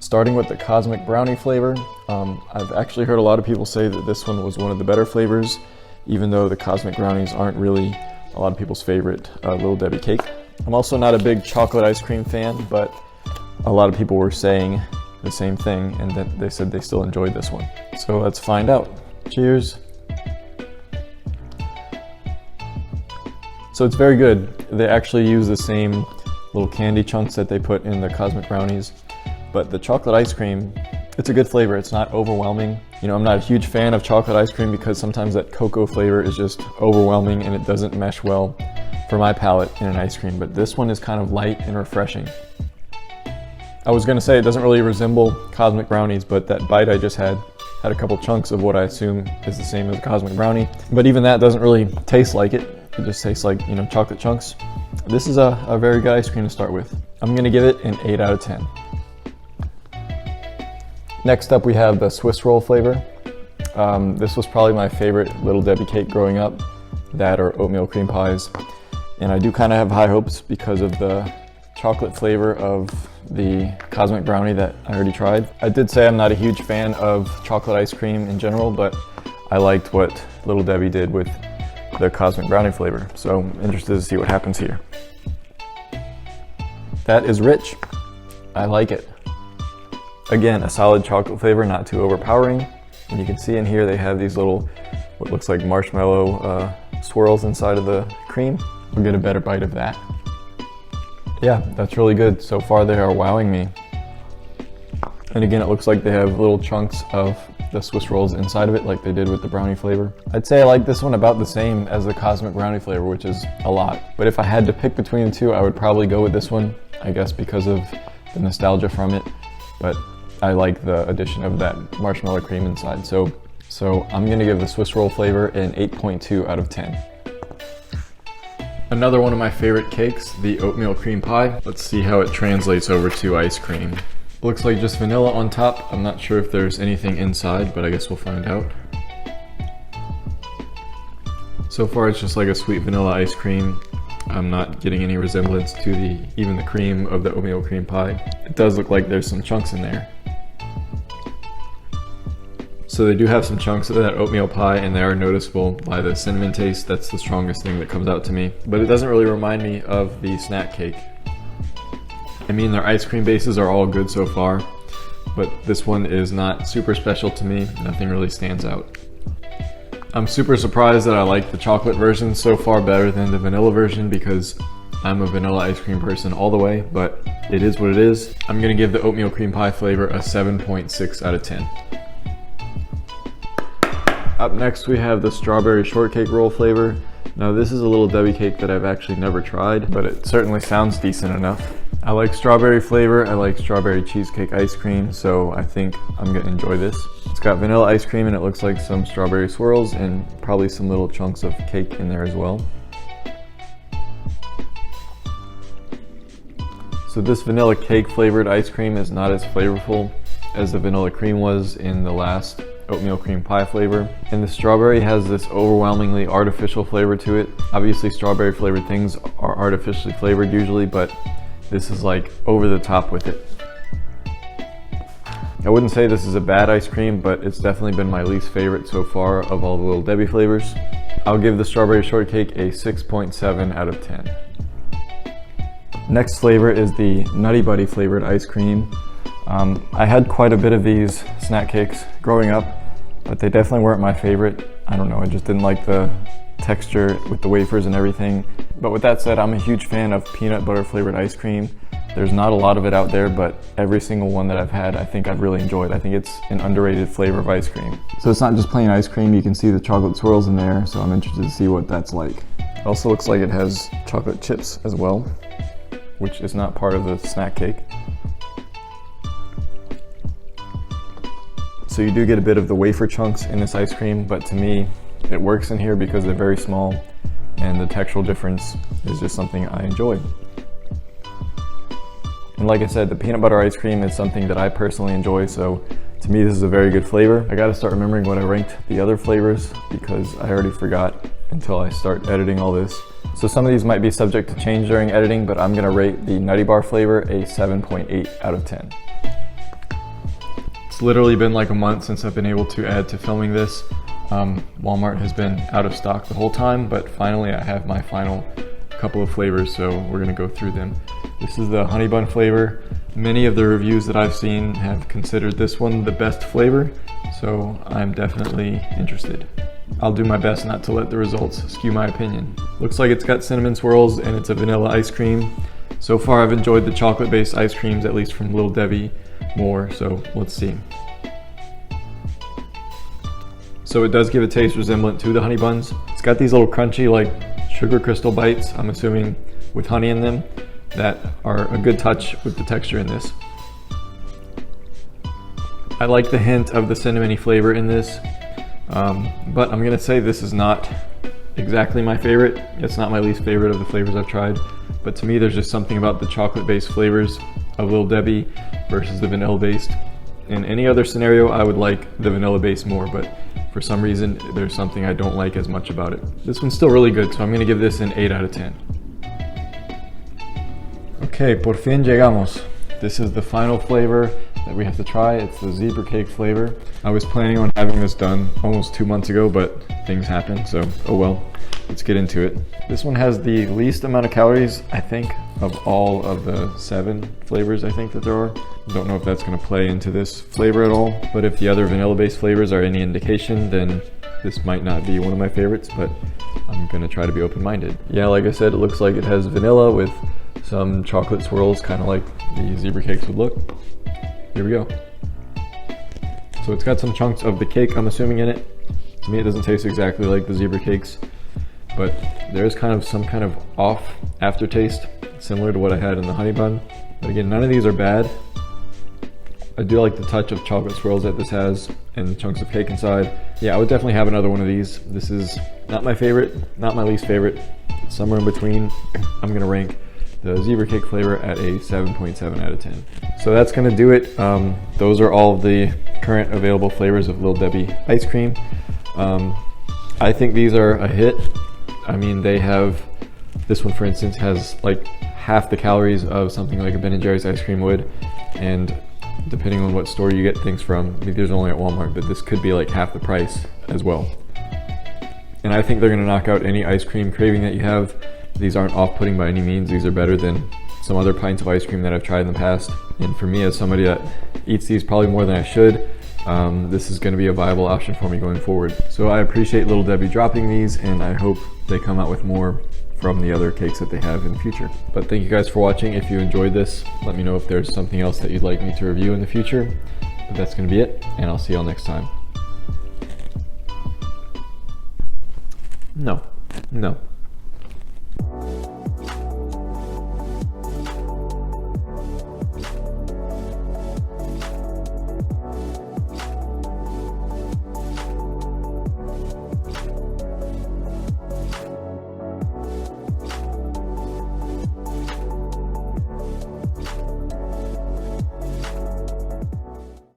Starting with the Cosmic Brownie flavor, I've actually heard a lot of people say that this one was one of the better flavors, even though the Cosmic Brownies aren't really a lot of people's favorite Little Debbie cake. I'm also not a big chocolate ice cream fan, but a lot of people were saying the same thing and that they said they still enjoyed this one. So let's find out. Cheers. So it's very good. They actually use the same little candy chunks that they put in the Cosmic Brownies, but the chocolate ice cream, it's a good flavor. It's not overwhelming. You know, I'm not a huge fan of chocolate ice cream because sometimes that cocoa flavor is just overwhelming and it doesn't mesh well for my palate in an ice cream, but this one is kind of light and refreshing. I was gonna say it doesn't really resemble Cosmic Brownies, but that bite I just had a couple chunks of what I assume is the same as a Cosmic Brownie, but even that doesn't really taste like it. It just tastes like, you know, chocolate chunks. This is a very good ice cream to start with. I'm gonna give it an 8 out of 10. Next up we have the Swiss roll flavor. This was probably my favorite Little Debbie cake growing up, that or oatmeal cream pies. And I do kind of have high hopes because of the chocolate flavor of the Cosmic Brownie that I already tried. I did say I'm not a huge fan of chocolate ice cream in general, but I liked what Little Debbie did with the Cosmic Brownie flavor. So I'm interested to see what happens here. That is rich. I like it. Again, a solid chocolate flavor, not too overpowering. And you can see in here they have these little, what looks like marshmallow swirls inside of the cream. We'll get a better bite of that. Yeah, that's really good. So far they are wowing me. And again, it looks like they have little chunks of the Swiss rolls inside of it like they did with the brownie flavor. I'd say I like this one about the same as the Cosmic Brownie flavor, which is a lot. But if I had to pick between the two, I would probably go with this one, I guess because of the nostalgia from it. But I like the addition of that marshmallow cream inside. So I'm gonna give the Swiss roll flavor an 8.2 out of 10. Another one of my favorite cakes, the Oatmeal Cream Pie. Let's see how it translates over to ice cream. Looks like just vanilla on top. I'm not sure if there's anything inside, but I guess we'll find out. So far it's just like a sweet vanilla ice cream. I'm not getting any resemblance to even the cream of the Oatmeal Cream Pie. It does look like there's some chunks in there. So they do have some chunks of that oatmeal pie and they are noticeable by the cinnamon taste. That's the strongest thing that comes out to me. But it doesn't really remind me of the snack cake. I mean, their ice cream bases are all good so far, but this one is not super special to me. Nothing really stands out. I'm super surprised that I like the chocolate version so far better than the vanilla version because I'm a vanilla ice cream person all the way, but it is what it is. I'm gonna give the Oatmeal Cream Pie flavor a 7.6 out of 10. Up next we have the Strawberry Shortcake roll flavor. Now this is a Little Debbie cake that I've actually never tried, but it certainly sounds decent enough. I like strawberry flavor, I like strawberry cheesecake ice cream, so I think I'm gonna enjoy this. It's got vanilla ice cream and it looks like some strawberry swirls and probably some little chunks of cake in there as well. So this vanilla cake flavored ice cream is not as flavorful as the vanilla cream was in the last Oatmeal Cream Pie flavor. And the strawberry has this overwhelmingly artificial flavor to it. Obviously strawberry flavored things are artificially flavored usually, but this is like over the top with it. I wouldn't say this is a bad ice cream, but it's definitely been my least favorite so far of all the Little Debbie flavors. I'll give the Strawberry Shortcake a 6.7 out of 10. Next flavor is the Nutty Buddy flavored ice cream. I had quite a bit of these snack cakes growing up, but they definitely weren't my favorite. I don't know, I just didn't like the texture with the wafers and everything. But with that said, I'm a huge fan of peanut butter flavored ice cream. There's not a lot of it out there, but every single one that I've had, I think I've really enjoyed. I think it's an underrated flavor of ice cream. So it's not just plain ice cream, you can see the chocolate swirls in there, so I'm interested to see what that's like. It also looks like it has chocolate chips as well, which is not part of the snack cake. So you do get a bit of the wafer chunks in this ice cream, but to me, it works in here because they're very small and the textural difference is just something I enjoy. And like I said, the peanut butter ice cream is something that I personally enjoy, so to me this is a very good flavor. I gotta start remembering what I ranked the other flavors because I already forgot until I start editing all this. So some of these might be subject to change during editing, but I'm gonna rate the Nutty Bar flavor a 7.8 out of 10. It's literally been like a month since I've been able to add to filming this. Walmart has been out of stock the whole time, but finally I have my final couple of flavors, so we're gonna go through them. This is the honey bun flavor. Many of the reviews that I've seen have considered this one the best flavor, so I'm definitely interested. I'll do my best not to let the results skew my opinion. Looks like it's got cinnamon swirls and it's a vanilla ice cream. So far I've enjoyed the chocolate-based ice creams, at least from Little Debbie, more, so let's see. So it does give a taste resemblant to the honey buns. It's got these little crunchy like sugar crystal bites, I'm assuming with honey in them, that are a good touch with the texture in this. I like the hint of the cinnamony flavor in this, but I'm gonna say this is not exactly my favorite. It's not my least favorite of the flavors I've tried, but to me there's just something about the chocolate-based flavors of Little Debbie versus the vanilla-based. In any other scenario, I would like the vanilla-based more, but for some reason, there's something I don't like as much about it. This one's still really good, so I'm gonna give this an 8 out of 10. Okay, por fin llegamos. This is the final flavor that we have to try. It's the zebra cake flavor. I was planning on having this done almost 2 months ago, but things happened, so oh well. Let's get into it. This one has the least amount of calories, I think, of all of the 7 flavors I think that there are. Don't know if that's gonna play into this flavor at all, but if the other vanilla-based flavors are any indication, then this might not be one of my favorites, but I'm gonna try to be open-minded. Yeah, like I said, it looks like it has vanilla with some chocolate swirls, kind of like the zebra cakes would look. Here we go. So it's got some chunks of the cake, I'm assuming, in it. To me, it doesn't taste exactly like the zebra cakes, but there is kind of some kind of off aftertaste, similar to what I had in the honey bun. But again, none of these are bad. I do like the touch of chocolate swirls that this has and chunks of cake inside. Yeah, I would definitely have another one of these. This is not my favorite, not my least favorite. It's somewhere in between. I'm gonna rank the zebra cake flavor at a 7.7 out of 10. So that's gonna do it. Those are all of the current available flavors of Little Debbie ice cream. I think these are a hit. I mean, they have, this one for instance has like half the calories of something like a Ben & Jerry's ice cream would, and depending on what store you get things from, I think there's only at Walmart, but this could be like half the price as well. And I think they're gonna knock out any ice cream craving that you have. These aren't off-putting by any means. These are better than some other pints of ice cream that I've tried in the past. And for me, as somebody that eats these probably more than I should, this is going to be a viable option for me going forward. So I appreciate Little Debbie dropping these, and I hope they come out with more from the other cakes that they have in the future. But thank you guys for watching. If you enjoyed this, let me know if there's something else that you'd like me to review in the future. But that's going to be it, and I'll see y'all next time. No.